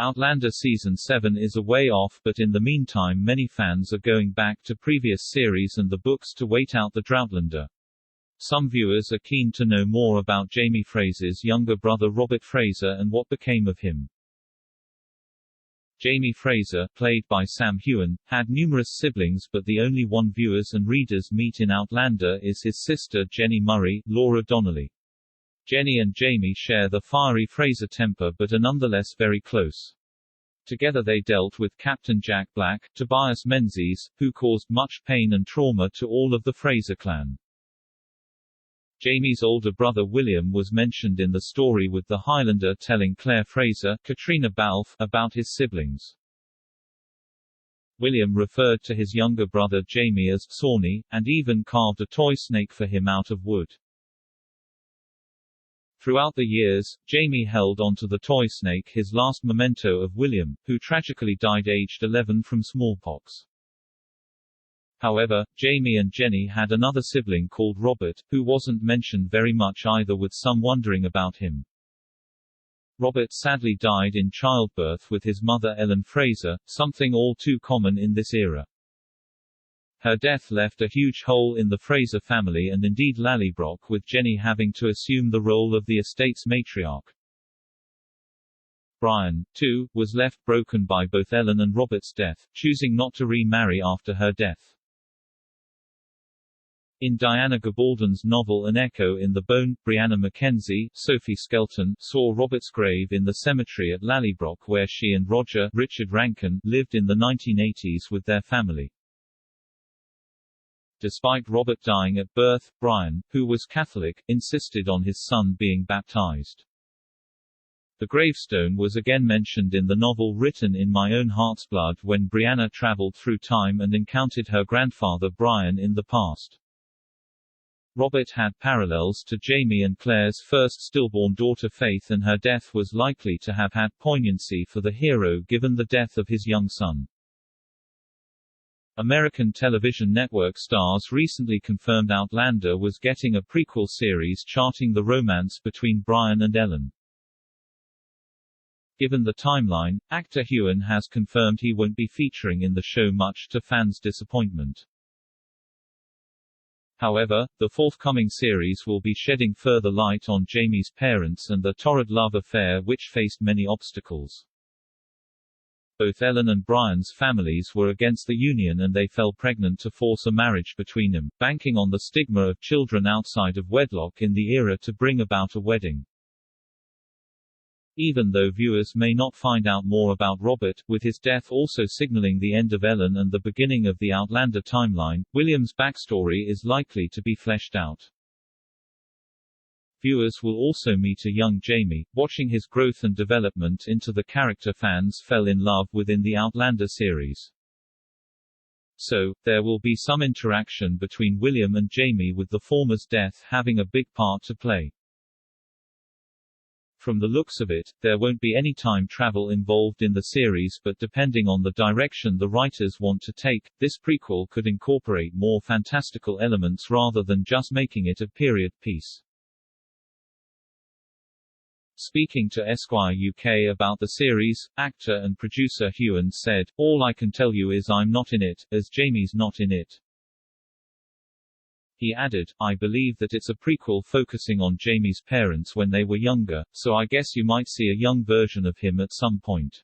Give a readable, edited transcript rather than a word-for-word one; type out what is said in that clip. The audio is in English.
Outlander Season 7 is a way off, but in the meantime many fans are going back to previous series and the books to wait out the Outlander. Some viewers are keen to know more about Jamie Fraser's younger brother Robert Fraser and what became of him. Jamie Fraser, played by Sam Heughan, had numerous siblings, but the only one viewers and readers meet in Outlander is his sister Jenny Murray, Laura Donnelly. Jenny and Jamie share the fiery Fraser temper but are nonetheless very close. Together they dealt with Captain Jack Black, Tobias Menzies, who caused much pain and trauma to all of the Fraser clan. Jamie's older brother William was mentioned in the story, with the Highlander telling Claire Fraser, Katrina Balfe, about his siblings. William referred to his younger brother Jamie as Sawney, and even carved a toy snake for him out of wood. Throughout the years, Jamie held onto the toy snake, his last memento of William, who tragically died aged 11 from smallpox. However, Jamie and Jenny had another sibling called Robert, who wasn't mentioned very much either, with some wondering about him. Robert sadly died in childbirth with his mother Ellen Fraser, something all too common in this era. Her death left a huge hole in the Fraser family and indeed Lallybroch, with Jenny having to assume the role of the estate's matriarch. Brian, too, was left broken by both Ellen and Robert's death, choosing not to remarry after her death. In Diana Gabaldon's novel An Echo in the Bone, Brianna Mackenzie, Sophie Skelton, saw Robert's grave in the cemetery at Lallybroch, where she and Roger, Richard Rankin, lived in the 1980s with their family. Despite Robert dying at birth, Brian, who was Catholic, insisted on his son being baptized. The gravestone was again mentioned in the novel written in My Own Heart's Blood when Brianna traveled through time and encountered her grandfather Brian in the past. Robert had parallels to Jamie and Claire's first stillborn daughter Faith, and her death was likely to have had poignancy for the hero given the death of his young son. American television network Starz recently confirmed Outlander was getting a prequel series charting the romance between Brian and Ellen. Given the timeline, actor Heughan has confirmed he won't be featuring in the show, much to fans' disappointment. However, the forthcoming series will be shedding further light on Jamie's parents and the torrid love affair which faced many obstacles. Both Ellen and Brian's families were against the union and they fell pregnant to force a marriage between them, banking on the stigma of children outside of wedlock in the era to bring about a wedding. Even though viewers may not find out more about Robert, with his death also signaling the end of Ellen and the beginning of the Outlander timeline, William's backstory is likely to be fleshed out. Viewers will also meet a young Jamie, watching his growth and development into the character fans fell in love with in the Outlander series. So, there will be some interaction between William and Jamie, with the former's death having a big part to play. From the looks of it, there won't be any time travel involved in the series, but depending on the direction the writers want to take, this prequel could incorporate more fantastical elements rather than just making it a period piece. Speaking to Esquire UK about the series, actor and producer Heughan said, "All I can tell you is I'm not in it, as Jamie's not in it." He added, "I believe that it's a prequel focusing on Jamie's parents when they were younger, so I guess you might see a young version of him at some point."